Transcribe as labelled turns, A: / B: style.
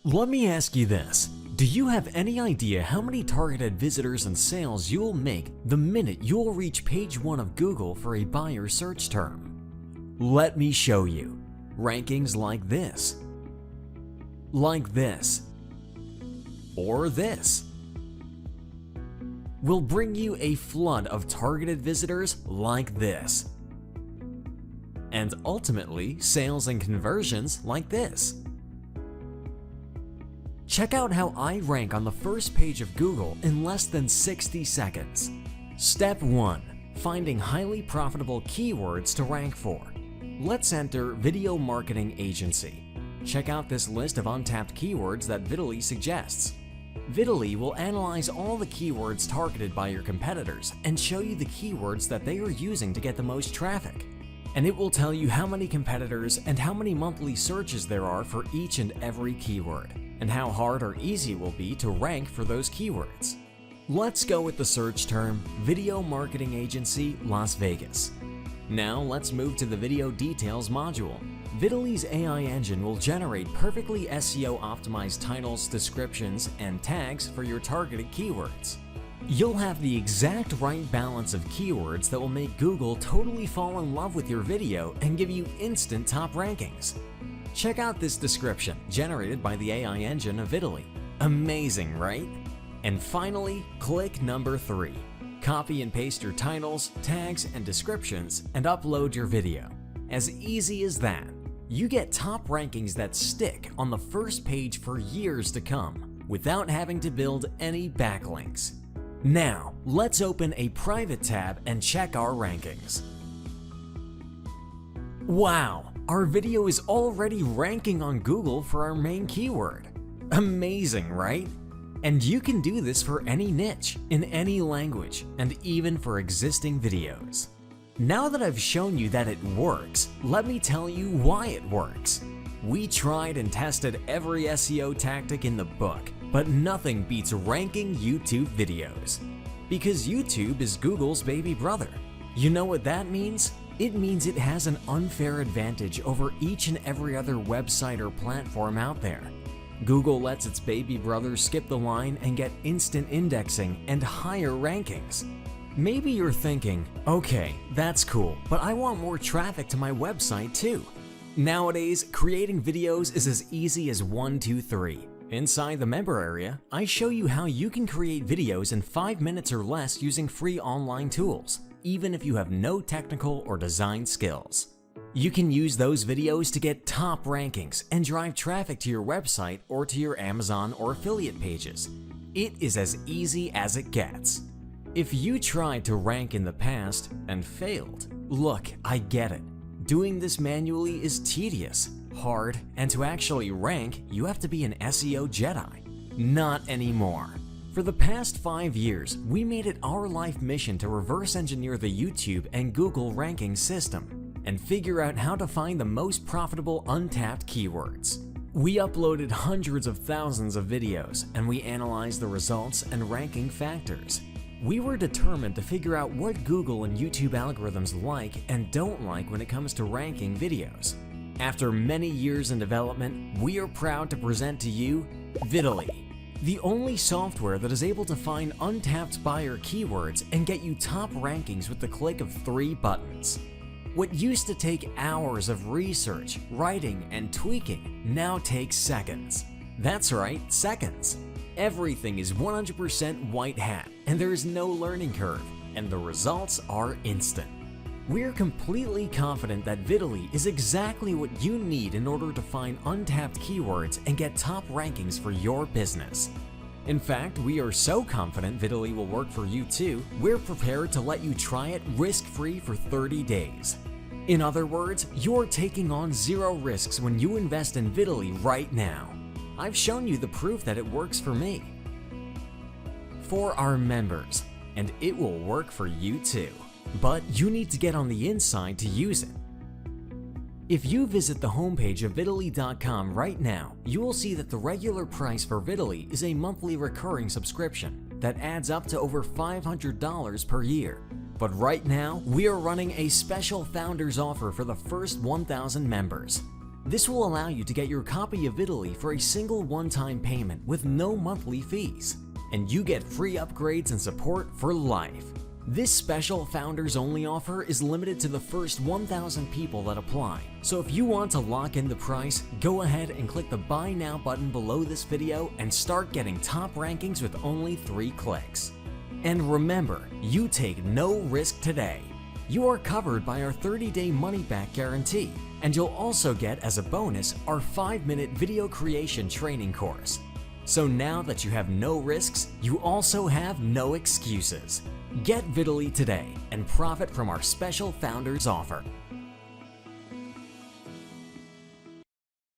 A: Let me ask you this. Do you have any idea how many targeted visitors and sales you'll make the minute you'll reach page 1 of Google for a buyer search term? Let me show you. Rankings like this, or this will bring you a flood of targeted visitors like this, and ultimately sales and conversions like this. Check out how I rank on the first page of Google in less than 60 seconds. Step 1. Finding highly profitable keywords to rank for. Let's enter video marketing agency. Check out this list of untapped keywords that Videly suggests. Videly will analyze all the keywords targeted by your competitors and show you the keywords that they are using to get the most traffic. And it will tell you how many competitors and how many monthly searches there are for each and every keyword, and how hard or easy it will be to rank for those keywords. Let's go with the search term Video Marketing Agency Las Vegas. Now let's move to the Video Details module. Videly's AI engine will generate perfectly SEO optimized titles, descriptions, and tags for your targeted keywords. You'll have the exact right balance of keywords that will make Google totally fall in love with your video and give you instant top rankings. Check out this description generated by the AI engine of Videly. Amazing, right? And finally, click number 3. Copy and paste your titles, tags, and descriptions and upload your video. As easy as that. You get top rankings that stick on the first page for years to come without having to build any backlinks. Now, let's open a private tab and check our rankings. Wow, our video is already ranking on Google for our main keyword. Amazing, right? And you can do this for any niche, in any language, and even for existing videos. Now that I've shown you that it works, let me tell you why it works. We tried and tested every SEO tactic in the book, but nothing beats ranking YouTube videos. Because YouTube is Google's baby brother. You know what that means? It means it has an unfair advantage over each and every other website or platform out there. Google lets its baby brother skip the line and get instant indexing and higher rankings. Maybe you're thinking, okay, that's cool, but I want more traffic to my website too. Nowadays, creating videos is as easy as 1, 2, 3. Inside the member area, I show you how you can create videos in 5 minutes or less using free online tools, even if you have no technical or design skills. You can use those videos to get top rankings and drive traffic to your website or to your Amazon or affiliate pages. It is as easy as it gets. If you tried to rank in the past and failed, look, I get it. Doing this manually is tedious, hard, and to actually rank, you have to be an SEO Jedi. Not anymore. For the past 5 years, we made it our life mission to reverse engineer the YouTube and Google ranking system and figure out how to find the most profitable untapped keywords. We uploaded hundreds of thousands of videos and we analyzed the results and ranking factors. We were determined to figure out what Google and YouTube algorithms like and don't like when it comes to ranking videos. After many years in development, we are proud to present to you Videly, the only software that is able to find untapped buyer keywords and get you top rankings with the click of 3 buttons. What used to take hours of research, writing, and tweaking now takes seconds. That's right, seconds. Everything is 100% white hat, and there is no learning curve, and the results are instant. We're completely confident that Videly is exactly what you need in order to find untapped keywords and get top rankings for your business. In fact, we are so confident Videly will work for you too, we're prepared to let you try it risk-free for 30 days. In other words, you're taking on 0 risks when you invest in Videly right now. I've shown you the proof that it works for me. For our members, and it will work for you too. But you need to get on the inside to use it. If you visit the homepage of Videly.com right now, you will see that the regular price for Videly is a monthly recurring subscription that adds up to over $500 per year. But right now, we are running a special founders offer for the first 1,000 members. This will allow you to get your copy of Videly for a single one-time payment with no monthly fees, and you get free upgrades and support for life. This special Founders Only offer is limited to the first 1,000 people that apply, so if you want to lock in the price, go ahead and click the Buy Now button below this video and start getting top rankings with only 3 clicks. And remember, you take no risk today. You are covered by our 30-day money-back guarantee, and you'll also get as a bonus our 5-minute video creation training course. So now that you have no risks, you also have no excuses. Get Videly today and profit from our special Founders offer.